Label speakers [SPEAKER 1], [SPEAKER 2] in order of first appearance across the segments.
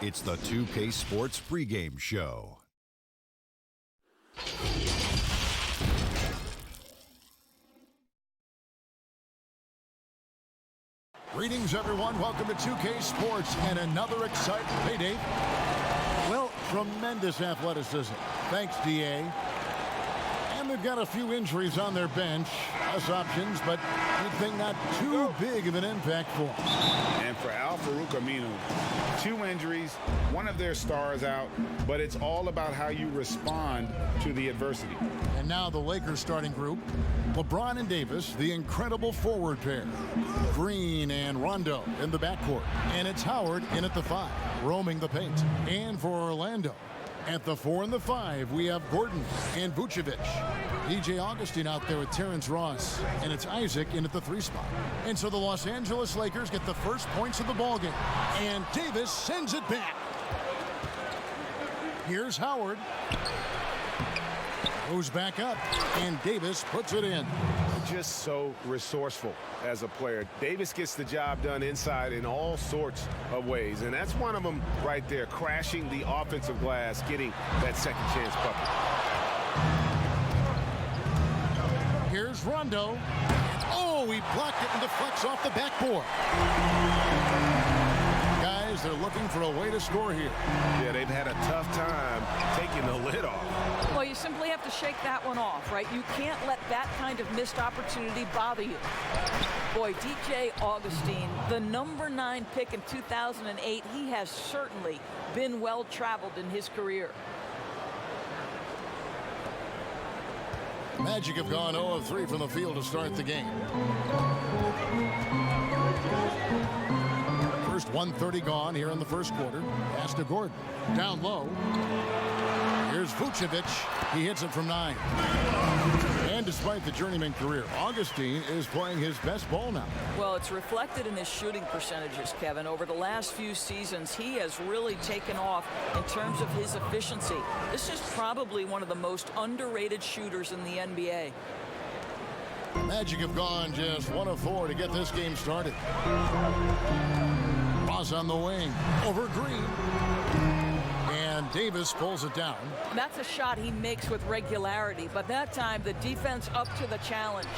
[SPEAKER 1] It's the 2K Sports pregame show. Greetings, everyone. Welcome to 2K Sports and another exciting payday. Well, tremendous athleticism. Thanks, DA. And they've got a few injuries on their bench. Less options, but you'd think not too big of an impact for them.
[SPEAKER 2] And for Al-Farouq Aminu, 2 injuries, one of their stars out, but it's all about how you respond to the adversity.
[SPEAKER 1] And now the Lakers starting group. LeBron and Davis, the incredible forward pair. Green and Rondo in the backcourt. And it's Howard in at the 5, roaming the paint. And for Orlando, at the 4 and the 5, we have Gordon and Vucevic. DJ Augustin out there with Terrence Ross. And it's Isaac in at the 3 spot. And so the Los Angeles Lakers get the first points of the ballgame. And Davis sends it back. Here's Howard. Goes back up, and Davis puts it in.
[SPEAKER 2] Just so resourceful as a player. Davis gets the job done inside in all sorts of ways, and that's one of them right there, crashing the offensive glass, getting that second chance bucket.
[SPEAKER 1] Here's Rondo. Oh, he blocked it and deflects off the backboard. Guys, they're looking for a way to score here.
[SPEAKER 2] Yeah, they've had a tough time taking the lid off.
[SPEAKER 3] Well, you simply have to shake that one off, right? You can't let that kind of missed opportunity bother you. Boy, DJ Augustin, the number 9 pick in 2008, he has certainly been well-traveled in his career.
[SPEAKER 1] Magic have gone 0 of 3 from the field to start the game. First 1:30 gone here in the first quarter. Pass to Gordon. Down low. Here's Vucevic. He hits it from 9. And despite the journeyman career, Augustin is playing his best ball now.
[SPEAKER 3] Well, it's reflected in his shooting percentages, Kevin. Over the last few seasons, he has really taken off in terms of his efficiency. This is probably one of the most underrated shooters in the NBA.
[SPEAKER 1] Magic have gone just 1 of 4 to get this game started. Ross on the wing. Over Green. And Davis pulls it down.
[SPEAKER 3] That's a shot he makes with regularity, but that time the defense up to the challenge.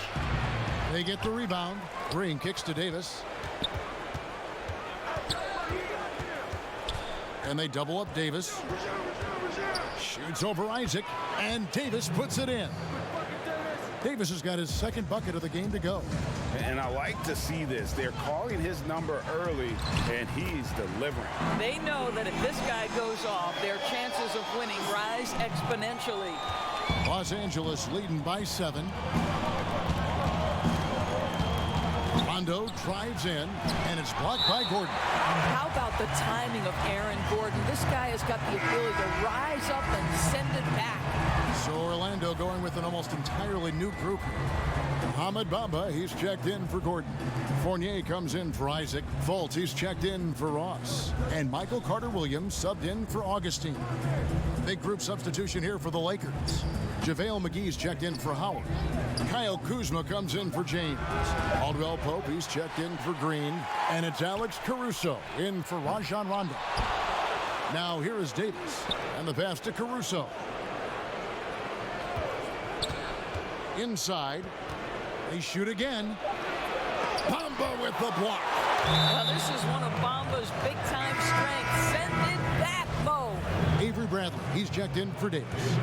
[SPEAKER 1] They get the rebound. Green kicks to Davis. And they double up Davis. Shoots over Isaac. And Davis puts it in. Davis has got his second bucket of the game to go.
[SPEAKER 2] And I like to see this. They're calling his number early, and he's delivering.
[SPEAKER 3] They know that if this guy goes off, their chances of winning rise exponentially.
[SPEAKER 1] Los Angeles leading by 7. Rondo drives in, and it's blocked by Gordon.
[SPEAKER 3] How about the timing of Aaron Gordon? This guy has got the ability to rise up and send it back.
[SPEAKER 1] So Orlando going with an almost entirely new group. Mohamed Bamba, he's checked in for Gordon. Fournier comes in for Isaac. Fultz, he's checked in for Ross. And Michael Carter-Williams subbed in for Augustin. Big group substitution here for the Lakers. JaVale McGee's checked in for Howard. Kyle Kuzma comes in for James. Caldwell Pope, he's checked in for Green. And it's Alex Caruso in for Rajon Rondo. Now here is Davis. And the pass to Caruso. Inside. They shoot again. Bamba with the block.
[SPEAKER 3] Well, this is one of Bamba's big-time strengths. Send it back, Mo.
[SPEAKER 1] Avery Bradley, he's checked in for Davis.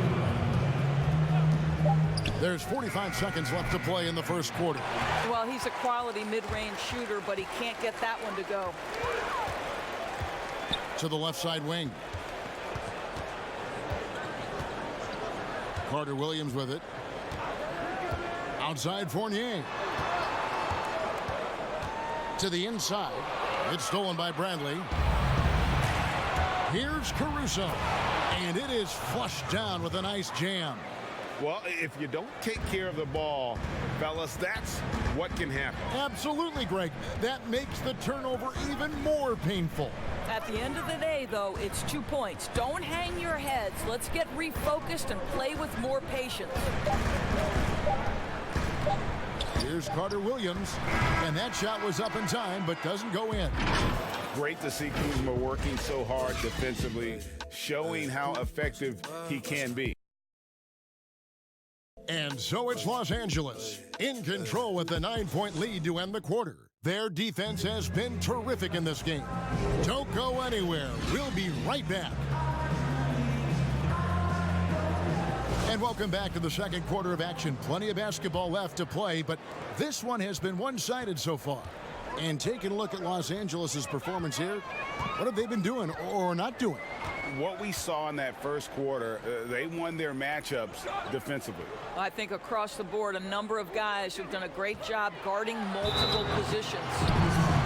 [SPEAKER 1] There's 45 seconds left to play in the first quarter.
[SPEAKER 3] Well, he's a quality mid-range shooter, but he can't get that one to go.
[SPEAKER 1] To the left side wing. Carter-Williams with it. Outside Fournier. To the inside. It's stolen by Bradley. Here's Caruso. And it is flushed down with a nice jam.
[SPEAKER 2] Well, if you don't take care of the ball, fellas, that's what can happen.
[SPEAKER 1] Absolutely, Greg. That makes the turnover even more painful.
[SPEAKER 3] At the end of the day, though, it's 2 points. Don't hang your heads. Let's get refocused and play with more patience.
[SPEAKER 1] Here's Carter Williams. And that shot was up in time, but doesn't go in.
[SPEAKER 2] Great to see Kuzma working so hard defensively, showing how effective he can be.
[SPEAKER 1] And so it's Los Angeles in control with the 9-point lead to end the quarter. Their defense has been terrific in this game. Don't go anywhere. We'll be right back. And welcome back to the second quarter of action. Plenty of basketball left to play, but this one has been one-sided so far. And taking a look at Los Angeles' performance here, what have they been doing or not doing?
[SPEAKER 2] What we saw in that first quarter, they won their matchups defensively.
[SPEAKER 3] I think across the board, a number of guys who've done a great job guarding multiple positions.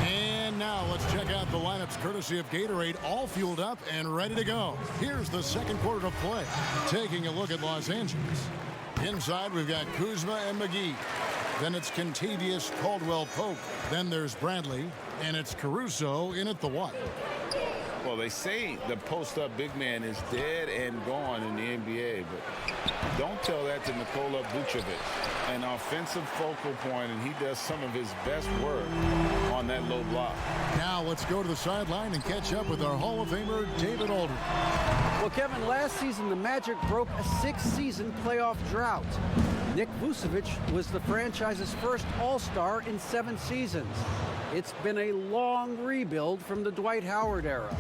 [SPEAKER 1] And now let's check out the lineups courtesy of Gatorade, all fueled up and ready to go. Here's the second quarter of play. Taking a look at Los Angeles. Inside, we've got Kuzma and McGee. Then it's Kentavious Caldwell-Pope. Then there's Bradley, and it's Caruso in at the one.
[SPEAKER 2] Well, they say the post-up big man is dead and gone in the NBA, but don't tell that to Nikola Vucevic, an offensive focal point, and he does some of his best work on that low block.
[SPEAKER 1] Now let's go to the sideline and catch up with our Hall of Famer, David Aldridge.
[SPEAKER 4] Well, Kevin, last season the Magic broke a 6-season playoff drought. Nick Vucevic was the franchise's first All-Star in 7 seasons. It's been a long rebuild from the Dwight Howard era.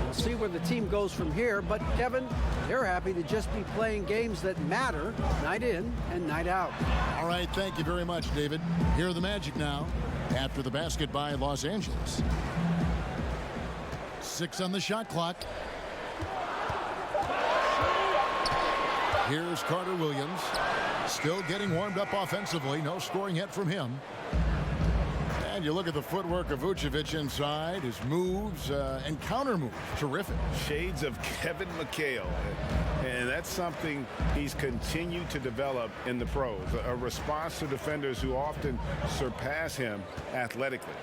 [SPEAKER 4] We'll see where the team goes from here, but Kevin, they're happy to just be playing games that matter night in and night out.
[SPEAKER 1] All right, thank you very much, David. Here are the Magic now after the basket by Los Angeles. 6 on the shot clock. Here's Carter Williams. Still getting warmed up offensively. No scoring yet from him. And you look at the footwork of Vucevic inside, his moves and counter moves. Terrific.
[SPEAKER 2] Shades of Kevin McHale. And that's something he's continued to develop in the pros. A response to defenders who often surpass him athletically.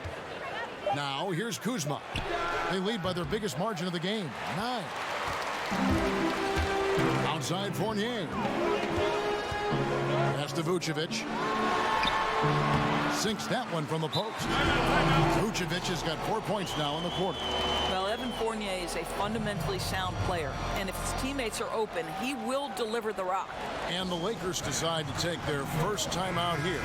[SPEAKER 1] Now here's Kuzma. They lead by their biggest margin of the game, 9. Outside Fournier. Pass to Vucevic. Sinks that one from the post. Vucevic has got 4 points now in the quarter.
[SPEAKER 3] Well, Evan Fournier is a fundamentally sound player, and if his teammates are open, he will deliver the rock.
[SPEAKER 1] And the Lakers decide to take their first time out here.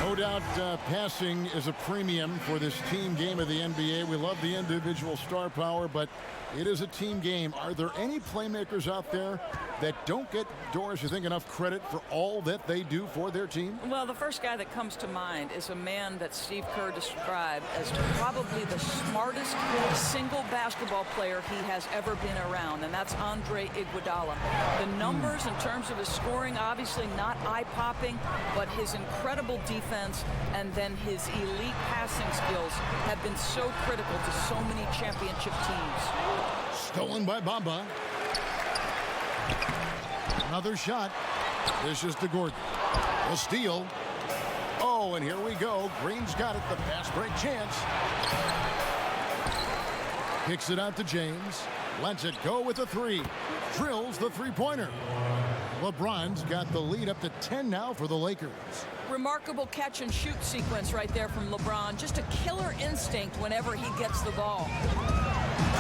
[SPEAKER 1] No doubt passing is a premium for this team game of the NBA. We love the individual star power, but it is a team game. Are there any playmakers out there that don't get, Doris, you think, enough credit for all that they do for their team?
[SPEAKER 3] Well, the first guy that comes to mind is a man that Steve Kerr described as probably the smartest single basketball player he has ever been around, and that's Andre Iguodala. The numbers in terms of his scoring, obviously not eye-popping, but his incredible defense and then his elite passing skills have been so critical to so many championship teams.
[SPEAKER 1] Stolen by Bamba. Another shot. This is to Gordon. A steal. Oh, and here we go. Green's got it. The fast break chance. Kicks it out to James. Lets it go with a 3. Drills the three-pointer. LeBron's got the lead up to 10 now for the Lakers.
[SPEAKER 3] Remarkable catch and shoot sequence right there from LeBron. Just a killer instinct whenever he gets the ball.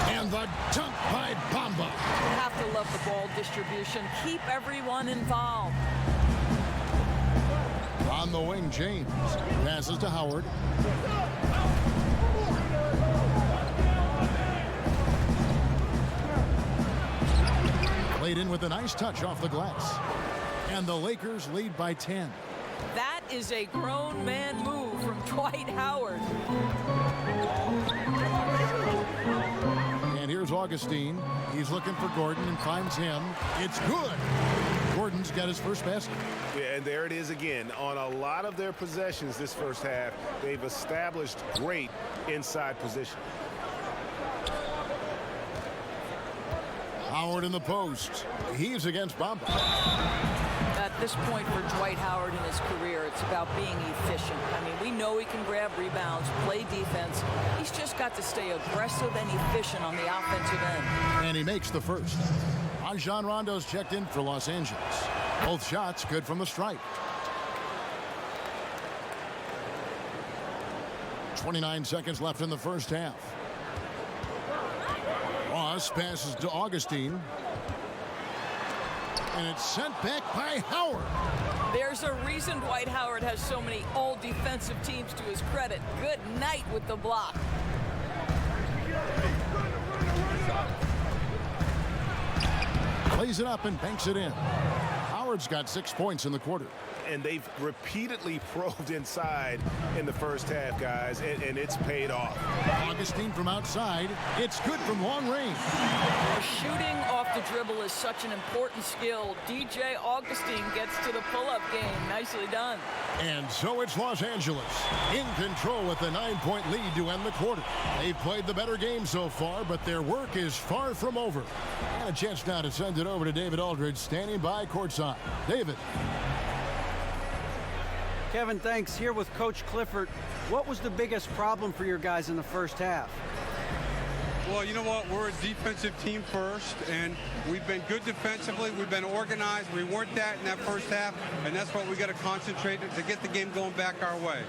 [SPEAKER 1] And the dunk by Bamba.
[SPEAKER 3] You have to love the ball distribution. Keep everyone involved.
[SPEAKER 1] On the wing, James passes to Howard. Played in with a nice touch off the glass. And the Lakers lead by 10.
[SPEAKER 3] That is a grown man move from Dwight Howard.
[SPEAKER 1] And here's Augustine. He's looking for Gordon and finds him. It's good. Gordon's got his first basket.
[SPEAKER 2] Yeah, and there it is again. On a lot of their possessions this first half, they've established great inside position.
[SPEAKER 1] Howard in the post. He's against Bamba.
[SPEAKER 3] At this point for Dwight Howard in his career, it's about being efficient. I mean, we know he can grab rebounds, play defense. He's just got to stay aggressive and efficient on the offensive end.
[SPEAKER 1] And he makes the first. Rajon Rondo's checked in for Los Angeles. Both shots good from the stripe. 29 seconds left in the first half. Ross passes to Augustine. And it's sent back by Howard.
[SPEAKER 3] There's a reason Dwight Howard has so many all-defensive teams to his credit. Good night with the block.
[SPEAKER 1] Plays it up and banks it in. Howard's got 6 points in the quarter.
[SPEAKER 2] And they've repeatedly probed inside in the first half, guys, and it's paid off.
[SPEAKER 1] Augustine from outside. It's good from long range.
[SPEAKER 3] Shooting off the dribble is such an important skill. DJ Augustine gets to the pull-up game. Nicely done.
[SPEAKER 1] And so it's Los Angeles in control with a 9-point lead to end the quarter. They've played the better game so far, but their work is far from over. And a chance now to send it over to David Aldridge, standing by courtside. David.
[SPEAKER 4] Kevin, thanks. Here with Coach Clifford. What was the biggest problem for your guys in the first half?
[SPEAKER 5] Well, you know what? We're a defensive team first, and we've been good defensively. We've been organized. We weren't that in that first half, and that's what we got to concentrate to get the game going back our way.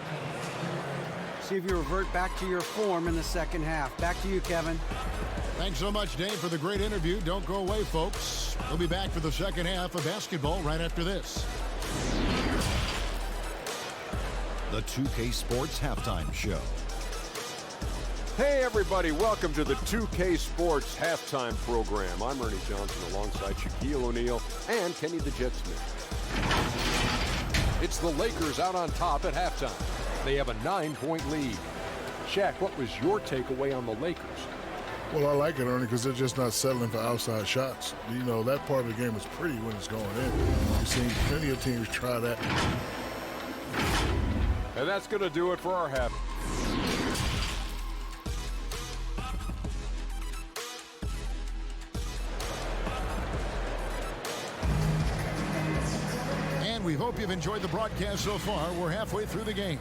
[SPEAKER 4] See if you revert back to your form in the second half. Back to you, Kevin.
[SPEAKER 1] Thanks so much, Dave, for the great interview. Don't go away, folks. We'll be back for the second half of basketball right after this.
[SPEAKER 6] The 2K Sports Halftime Show.
[SPEAKER 7] Hey everybody, welcome to the 2K Sports Halftime Program. I'm Ernie Johnson alongside Shaquille O'Neal and Kenny the Jet Smith. It's the Lakers out on top at halftime. They have a 9-point lead. Shaq, what was your takeaway on the Lakers?
[SPEAKER 8] Well, I like it, Ernie, because they're just not settling for outside shots. You know, that part of the game is pretty when it's going in. We've seen plenty of teams try that.
[SPEAKER 7] And that's going to do it for our half.
[SPEAKER 1] And we hope you've enjoyed the broadcast so far. We're halfway through the game.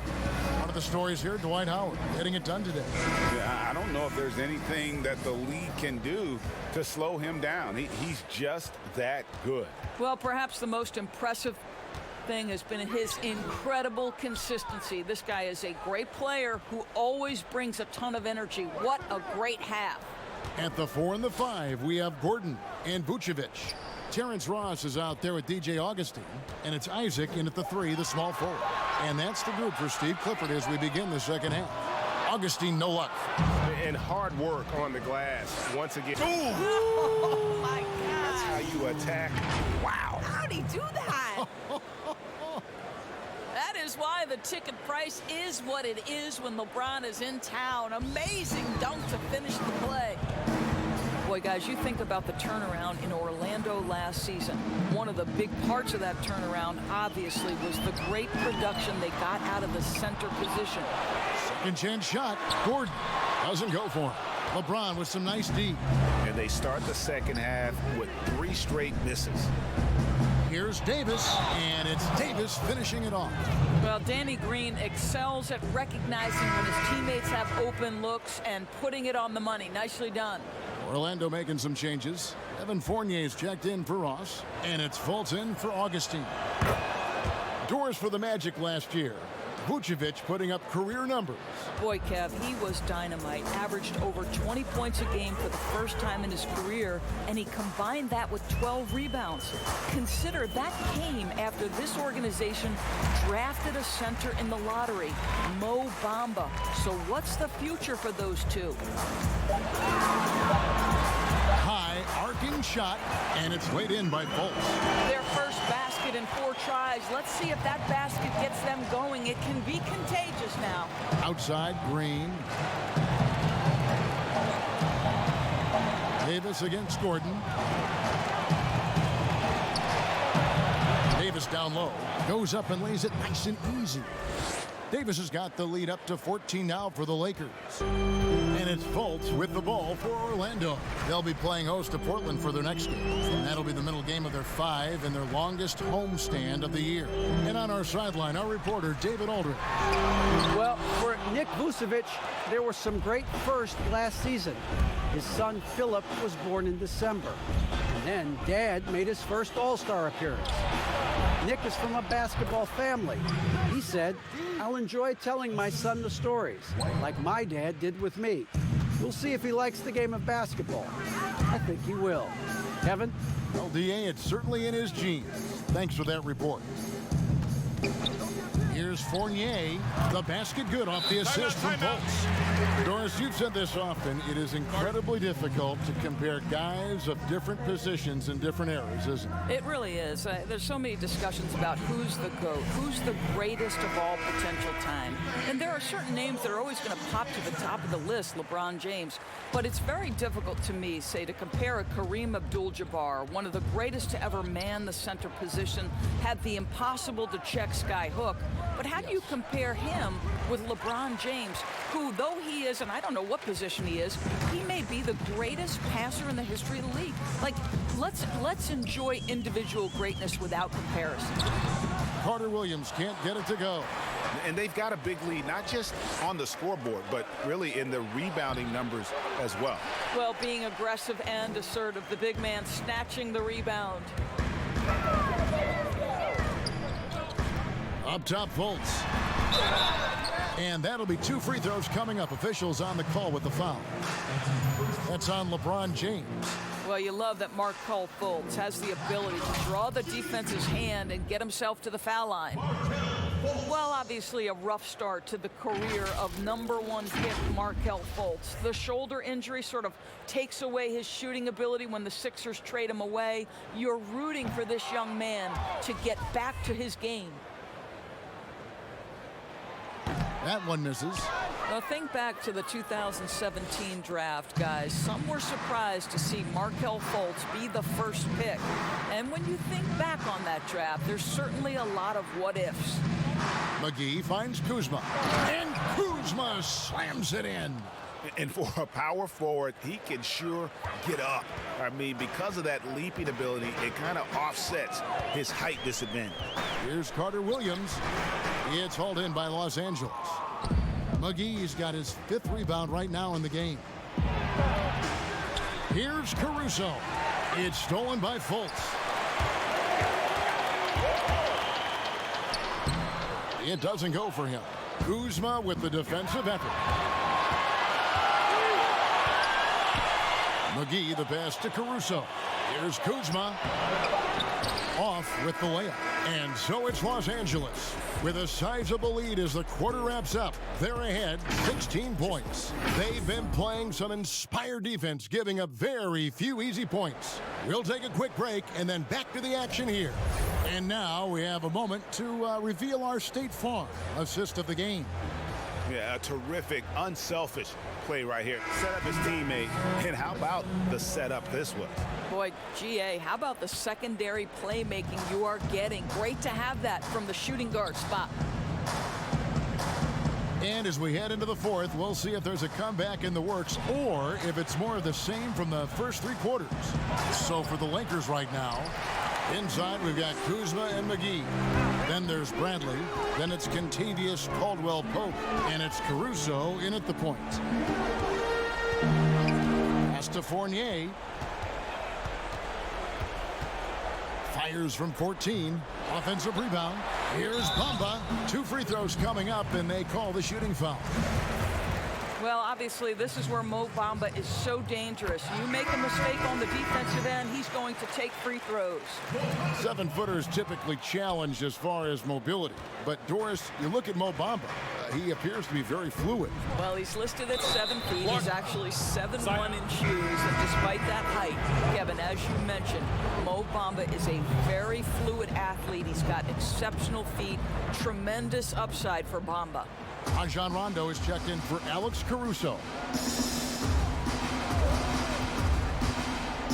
[SPEAKER 1] One of the stories here, Dwight Howard getting it done today.
[SPEAKER 9] Yeah, I don't know if there's anything that the league can do to slow him down. He's just that good.
[SPEAKER 3] Well, perhaps the most impressive thing has been his incredible consistency. This guy is a great player who always brings a ton of energy. What a great half.
[SPEAKER 1] At the 4 and the 5, we have Gordon and Vucevic. Terrence Ross is out there with DJ Augustine, and it's Isaac in at the 3, the small forward. And that's the group for Steve Clifford as we begin the second half. Augustine, no luck.
[SPEAKER 2] And hard work on the glass once again.
[SPEAKER 3] Oh, my God.
[SPEAKER 2] That's how you attack. Wow.
[SPEAKER 3] How'd he do that? That is why the ticket price is what it is when LeBron is in town. Amazing dunk to finish the play. Boy, guys, you think about the turnaround in Orlando last season. One of the big parts of that turnaround, obviously, was the great production they got out of the center position.
[SPEAKER 1] Second chance shot. Gordon doesn't go for him. LeBron with some nice D.
[SPEAKER 9] And they start the second half with 3 straight misses.
[SPEAKER 1] Here's Davis, and it's Davis finishing it off.
[SPEAKER 3] Well, Danny Green excels at recognizing when his teammates have open looks and putting it on the money. Nicely done.
[SPEAKER 1] Orlando making some changes. Evan Fournier's checked in for Ross, and it's Fulton for Augustine. Doors for the Magic last year. Vucevic putting up career numbers.
[SPEAKER 3] Boy, Kev, he was dynamite. Averaged over 20 points a game for the first time in his career, and he combined that with 12 rebounds. Consider that came after this organization drafted a center in the lottery, Mo Bamba. So what's the future for those two?
[SPEAKER 1] High arcing shot, and it's laid in by Fultz.
[SPEAKER 3] Their first basket in 4 tries. Let's see if that basket gets them going. It can be contagious now.
[SPEAKER 1] Outside, Green. Davis against Gordon. Davis down low. Goes up and lays it nice and easy. Davis has got the lead up to 14 now for the Lakers. And it's Fultz with the ball for Orlando. They'll be playing host to Portland for their next game. And that'll be the middle game of their 5 and their longest homestand of the year. And on our sideline, our reporter, David Aldridge.
[SPEAKER 4] Well, for Nick Vucevic, there were some great firsts last season. His son, Philip, was born in December. And then Dad made his first All-Star appearance. Nick is from a basketball family. He said, "I'll enjoy telling my son the stories, like my dad did with me. We'll see if he likes the game of basketball. I think he will." Kevin?
[SPEAKER 1] Well, DA, it's certainly in his genes. Thanks for that report. Here's Fournier. The basket good off the assist from Fultz. Doris, you've said this often. It is incredibly difficult to compare guys of different positions in different eras, isn't it?
[SPEAKER 3] It really is. There's so many discussions about who's the GOAT, who's the greatest of all potential time. And there are certain names that are always going to pop to the top of the list, LeBron James. But it's very difficult to me, say, to compare a Kareem Abdul-Jabbar, one of the greatest to ever man the center position, had the impossible to check sky hook. But how do you compare him with LeBron James, who, though he is, and I don't know what position he is, he may be the greatest passer in the history of the league. Like, let's enjoy individual greatness without comparison.
[SPEAKER 1] Carter Williams can't get it to go.
[SPEAKER 9] And they've got a big lead, not just on the scoreboard, but really in the rebounding numbers as well.
[SPEAKER 3] Well, being aggressive and assertive, the big man snatching the rebound.
[SPEAKER 1] Up top, Fultz. And that'll be 2 free throws coming up. Officials on the call with the foul. That's on LeBron James.
[SPEAKER 3] Well, you love that Markelle Fultz has the ability to draw the defense's hand and get himself to the foul line. Well, obviously a rough start to the career of #1 pick Markelle Fultz. The shoulder injury sort of takes away his shooting ability when the Sixers trade him away. You're rooting for this young man to get back to his game.
[SPEAKER 1] That one misses.
[SPEAKER 3] Now think back to the 2017 draft, guys. Some were surprised to see Markelle Fultz be the first pick. And when you think back on that draft, there's certainly a lot of what-ifs.
[SPEAKER 1] McGee finds Kuzma. And Kuzma slams it in.
[SPEAKER 9] And for a power forward, he can sure get up. I mean, because of that leaping ability, it kind of offsets his height disadvantage.
[SPEAKER 1] Here's Carter Williams. It's hauled in by Los Angeles. McGee's got his 5th rebound right now in the game. Here's Caruso. It's stolen by Fultz. It doesn't go for him. Kuzma with the defensive effort. McGee the pass to Caruso. Here's Kuzma. Off with the layup. And so it's Los Angeles with a sizable lead as the quarter wraps up. They're ahead 16 points. They've been playing some inspired defense, giving up very few easy points. We'll take a quick break and then back to the action here. And now we have a moment to reveal our State Farm assist of the game.
[SPEAKER 9] Yeah, a terrific, unselfish play right here. Set up his teammate. And how about the setup this was?
[SPEAKER 3] Boy, GA, how about the secondary playmaking you are getting? Great to have that from the shooting guard spot.
[SPEAKER 1] And as we head into the 4th, we'll see if there's a comeback in the works or if it's more of the same from the first 3 quarters. So for the Lakers right now, inside we've got Kuzma and McGee. Then there's Bradley. Then it's Kentavious Caldwell-Pope. And it's Caruso in at the point. Pass to Fournier. Fires from 14. Offensive rebound. Here's Bamba. 2 free throws coming up, and they call the shooting foul.
[SPEAKER 3] Well, obviously, this is where Mo Bamba is so dangerous. You make a mistake on the defensive end, he's going to take free throws.
[SPEAKER 1] 7-footers typically challenged as far as mobility. But, Doris, you look at Mo Bamba, he appears to be very fluid.
[SPEAKER 3] Well, he's listed at 7 feet. He's actually 7'1" in shoes. And despite that height, Kevin, as you mentioned, Mo Bamba is a very fluid athlete. He's got exceptional feet, tremendous upside for Bamba.
[SPEAKER 1] Rajon Rondo is checked in for Alex Caruso.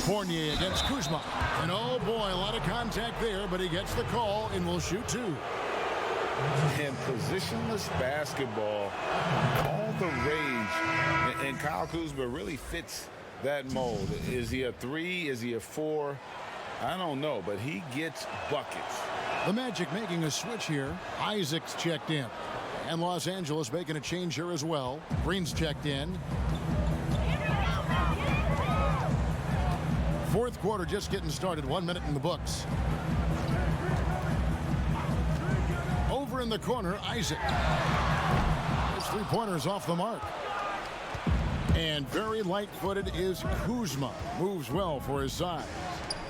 [SPEAKER 1] Fournier against Kuzma. And oh boy, a lot of contact there, but he gets the call and will shoot 2.
[SPEAKER 9] And positionless basketball, all the rage. And Kyle Kuzma really fits that mold. Is he a 3? Is he a 4? I don't know, but he gets buckets.
[SPEAKER 1] The Magic making a switch here. Isaac's checked in. And Los Angeles making a change here as well. Green's checked in. 4th quarter just getting started. 1 minute in the books. in the corner, Isaac. His three-pointer's off the mark. And very light-footed is Kuzma. Moves well for his size.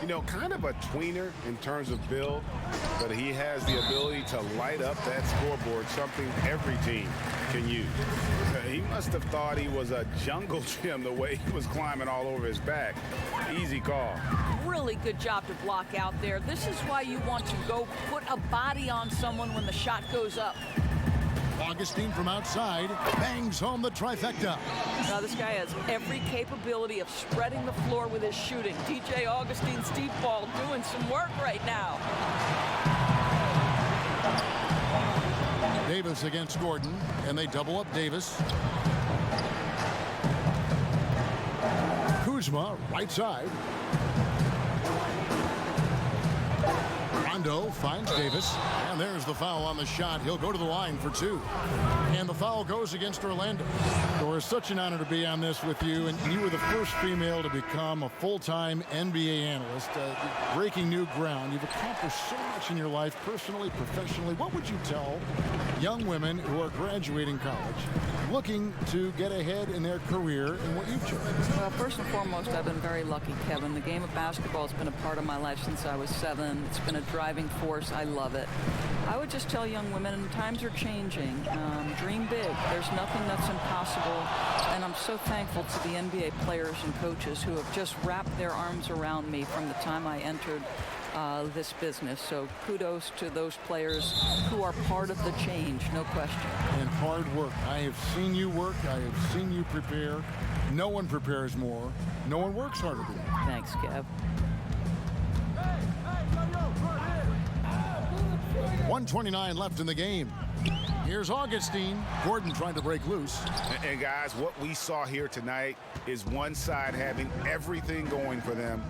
[SPEAKER 2] You know, kind of a tweener in terms of build, but he has the ability to light up that scoreboard, something every team can use. He must have thought he was a jungle gym the way he was climbing all over his back. Easy call.
[SPEAKER 3] Really good job to block out there. This is why you want to go put a body on someone when the shot goes up.
[SPEAKER 1] Augustine from outside bangs home the trifecta.
[SPEAKER 3] Now this guy has every capability of spreading the floor with his shooting. DJ Augustine's deep ball doing some work right now.
[SPEAKER 1] Davis against Gordon, and they double up Davis. Kuzma, right side. Rondo finds Davis, and there's the foul on the shot. He'll go to the line for two. And the foul goes against Orlando. So it's such an honor to be on this with you, and you were the first female to become a full-time NBA analyst, breaking new ground. You've accomplished so much in your life, personally, professionally. What would you tell young women who are graduating college, looking to get ahead in their career in what you've chosen?
[SPEAKER 3] Well, first and foremost, I've been very lucky, Kevin. The game of basketball has been a part of my life since I was 7. It's been a driving force. I love it. I would just tell young women, times are changing. Dream big. There's nothing that's impossible. And I'm so thankful to the NBA players and coaches who have just wrapped their arms around me from the time I entered this business. So kudos to those players who are part of the change, no question.
[SPEAKER 1] And hard work. I have seen you work. I have seen you prepare. No one prepares more. No one works harder than you.
[SPEAKER 3] Thanks, Kev.
[SPEAKER 1] 1:29 left in the game. Here's Augustine. Gordon trying to break loose.
[SPEAKER 2] And guys, what we saw here tonight is one side having everything going for them.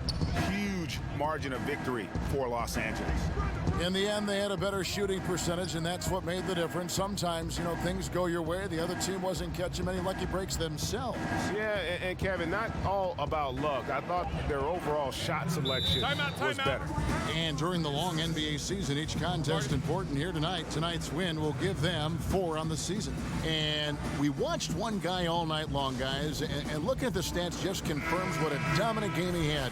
[SPEAKER 2] Huge margin of victory for Los Angeles.
[SPEAKER 1] In the end, they had a better shooting percentage, and that's what made the difference. Sometimes, you know, things go your way. The other team wasn't catching many lucky breaks themselves.
[SPEAKER 2] Yeah, and Kevin, not all about luck. I thought their overall shot selection was better.
[SPEAKER 1] And during the long NBA season, each contest important. Here tonight. Tonight's win will give them 4 on the season. And we watched one guy all night long, guys, and looking at the stats just confirms what a dominant game he had.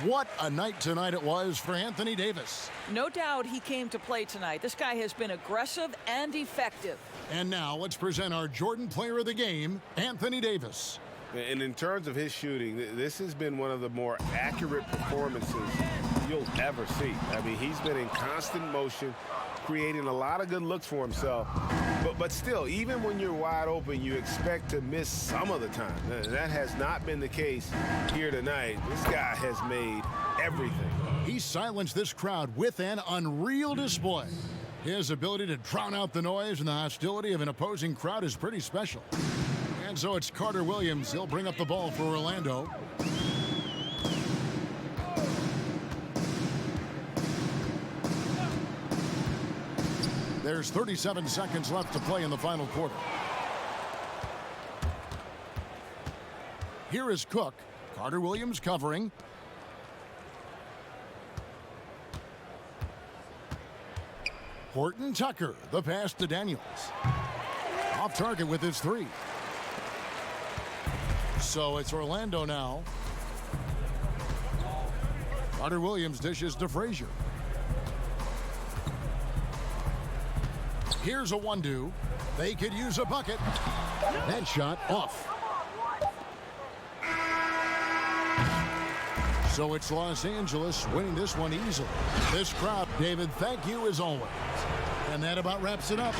[SPEAKER 1] What a night tonight it was for Anthony Davis.
[SPEAKER 3] No doubt he came to play tonight. This guy has been aggressive and effective.
[SPEAKER 1] And now let's present our Jordan Player of the Game, Anthony Davis.
[SPEAKER 2] And in terms of his shooting, this has been one of the more accurate performances you'll ever see. I mean, he's been in constant motion, creating a lot of good looks for himself. But still, even when you're wide open, you expect to miss some of the time. That has not been the case here tonight. This guy has made everything.
[SPEAKER 1] He silenced this crowd with an unreal display. His ability to drown out the noise and the hostility of an opposing crowd is pretty special. And so it's Carter Williams. He'll bring up the ball for Orlando. There's 37 seconds left to play in the final quarter. Here is Cook. Carter Williams covering. Horton Tucker, the pass to Daniels. Off target with his 3. So it's Orlando now. Carter Williams dishes to Frazier. Here's a 1-2. They could use a bucket. That shot off. So it's Los Angeles winning this one easily. This crowd, David, thank you as always. And that about wraps it up.